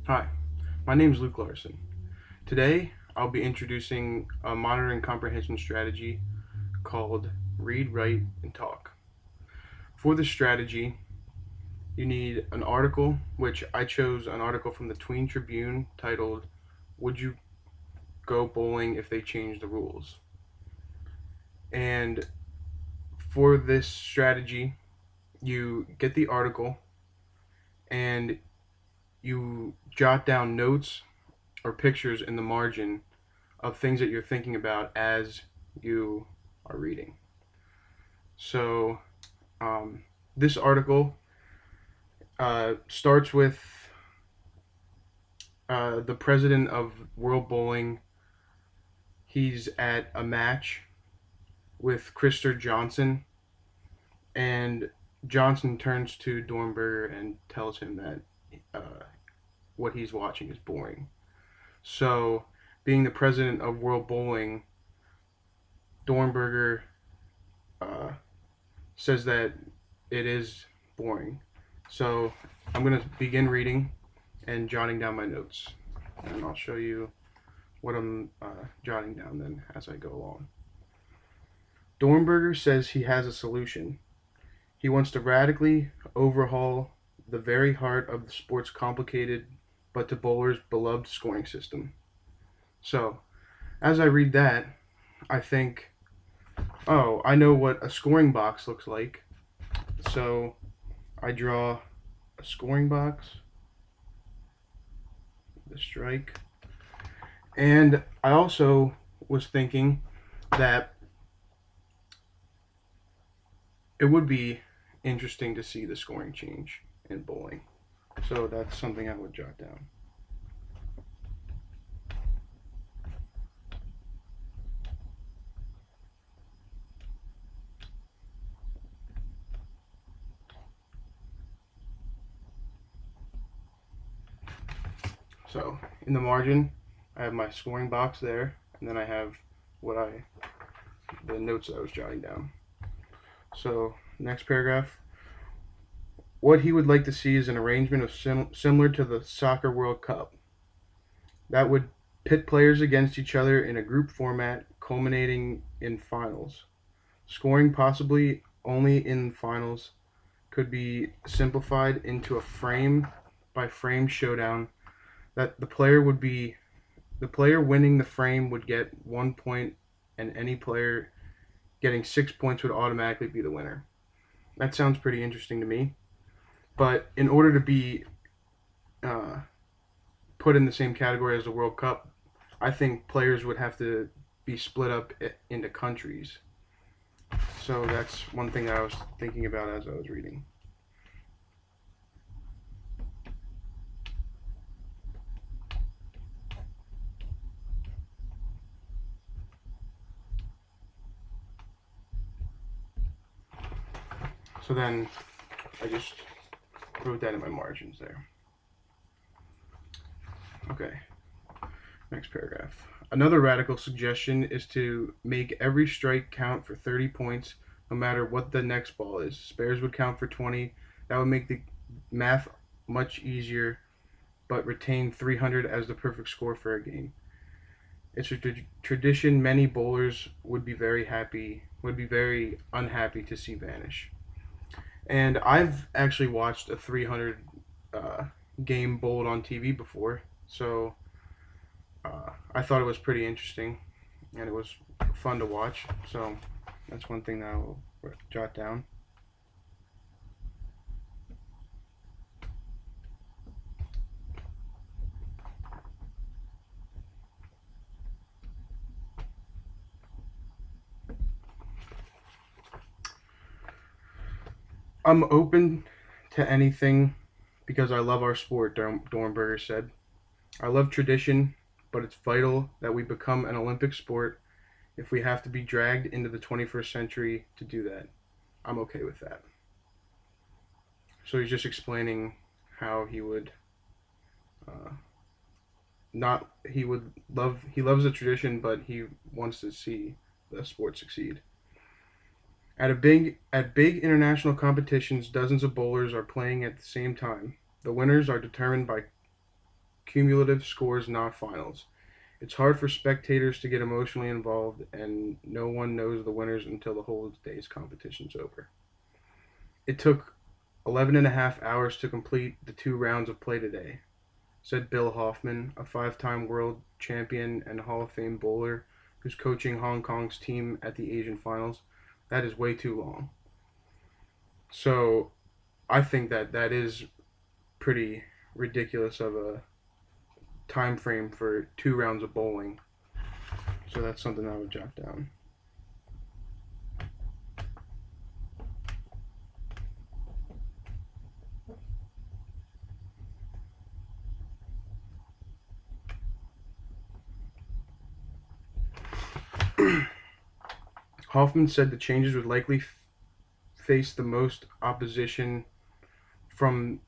Hi, my name is Luke Larson. Today, I'll be introducing a monitoring comprehension strategy called Read, Write, and Talk. For this strategy, you need an article, which I chose an article from the Tween Tribune titled, Would You Go Bowling If They Change the Rules? And for this strategy, you get the article and you jot down notes or pictures in the margin of things that you're thinking about as you are reading. So, um, this article starts with the president of World Bowling. He's at a match with Krister Johnson, and Johnson turns to Dornberger and tells him that what he's watching is boring. So, being the president of World Bowling, Dornberger uh, says that it is boring. So, I'm going to begin reading and jotting down my notes, and I'll show you what I'm jotting down then as I go along. Dornberger says he has a solution. He wants to radically overhaul the very heart of the sport's complicated but to bowlers beloved scoring system. So, as I read that, I think, oh, I know what a scoring box looks like. So, I draw a scoring box, the strike, and I also was thinking that it would be interesting to see the scoring change in bowling. So that's something I would jot down. So in the margin, I have my scoring box there, and then I have the notes that I was jotting down. So next paragraph, what he would like to see is an arrangement of similar to the Soccer World Cup that would pit players against each other in a group format, culminating in finals. Scoring possibly only in finals could be simplified into a frame by frame showdown that the player winning the frame would get 1 point, and any player getting 6 points would automatically be the winner. That sounds pretty interesting to me. But in order to be uh, put in the same category as the World Cup, I think players would have to be split up into countries. So that's one thing that I was thinking about as I was reading. So then I just wrote that in my margins there. Okay, next paragraph. Another radical suggestion is to make every strike count for 30 points no matter what the next ball is. Spares would count for 20. That would make the math much easier, but retain 300 as the perfect score for a game. It's a tradition many bowlers would be very unhappy to see vanish. And I've actually watched a 300 uh, game bowled on TV before, so I thought it was pretty interesting, and it was fun to watch. So that's one thing that I will jot down. I'm open to anything because I love our sport, Dornberger said. I love tradition, but it's vital that we become an Olympic sport if we have to be dragged into the 21st century to do that. I'm okay with that. So he's just explaining how he would uh, not he loves the tradition, but he wants to see the sport succeed. At big international competitions, dozens of bowlers are playing at the same time. The winners are determined by cumulative scores, not finals. It's hard for spectators to get emotionally involved, and no one knows the winners until the whole day's competition's over. It took 11 and a half hours to complete the 2 rounds of play today, said Bill Hoffman, a 5 time world champion and Hall of Fame bowler who's coaching Hong Kong's team at the Asian finals. That is way too long. So I think that is pretty ridiculous of a time frame for 2 rounds of bowling. So that's something I would jot down. Hoffman said the changes would likely face the most opposition from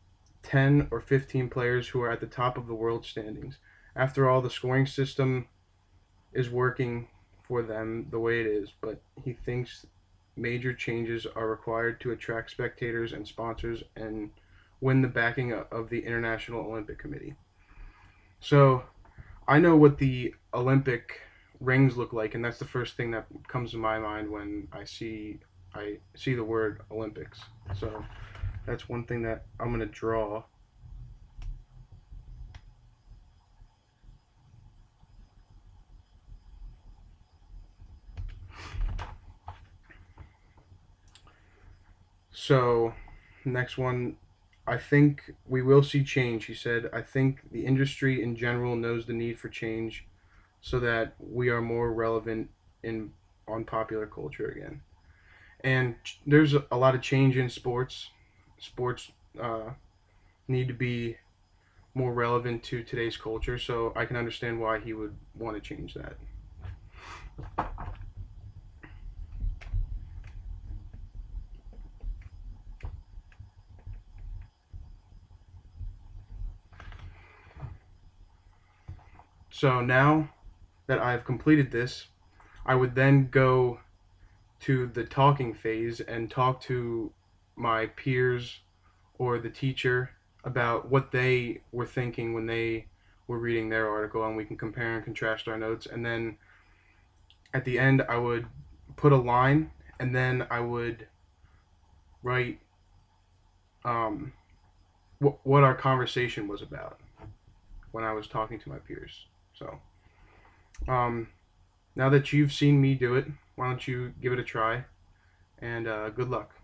10 or 15 players who are at the top of the world standings. After all, the scoring system is working for them the way it is, but he thinks major changes are required to attract spectators and sponsors and win the backing of the International Olympic Committee. So I know what the Olympic rings look like, and that's the first thing that comes to my mind when I see the word Olympics. So that's one thing that I'm gonna draw. So next one, I think we will see change, he said. I think the industry in general knows the need for change so that we are more relevant in on popular culture again. And there's a lot of change in sports. Sports need to be more relevant to today's culture, so I can understand why he would want to change that. So now that I've completed this, I would then go to the talking phase and talk to my peers or the teacher about what they were thinking when they were reading their article, and we can compare and contrast our notes. And then at the end, I would put a line, and then I would write what our conversation was about when I was talking to my peers. So um, now that you've seen me do it, why don't you give it a try? And good luck.